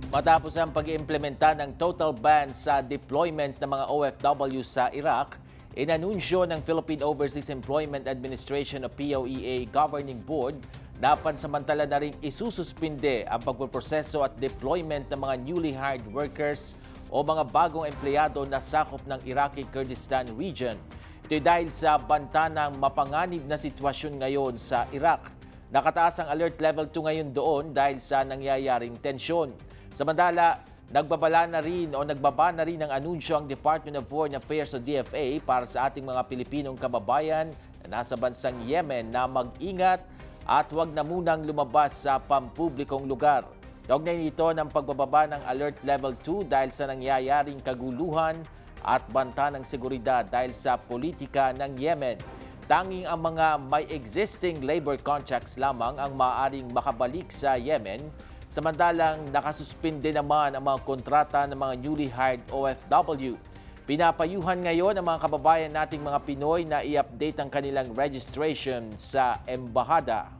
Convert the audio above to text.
Matapos ang pag-iimplementa ng total ban sa deployment ng mga OFW sa Iraq, inanunsyo ng Philippine Overseas Employment Administration o POEA Governing Board na pansamantala na rin isususpinde ang pagpoproseso at deployment ng mga newly hired workers o mga bagong empleyado na sakop ng Iraqi Kurdistan Region. Ito dahil sa banta ng mapanganib na sitwasyon ngayon sa Iraq. Nakataas ang alert level 2 ngayon doon dahil sa nangyayaring tensyon. Samantala, nagbaba na rin ang anunsyo ang Department of Foreign Affairs o DFA para sa ating mga Pilipinong kababayan na nasa bansang Yemen na mag-ingat at huwag na munang lumabas sa pampublikong lugar. Kaugnay nito ng pagbababa ng alert level 2 dahil sa nangyayaring kaguluhan at banta ng seguridad dahil sa politika ng Yemen. Tanging ang mga may existing labor contracts lamang ang maaaring makabalik sa Yemen, samantalang nakasuspinde naman ang mga kontrata ng mga newly hired OFW. Pinapayuhan ngayon ang mga kababayan nating mga Pinoy na i-update ang kanilang registration sa embahada.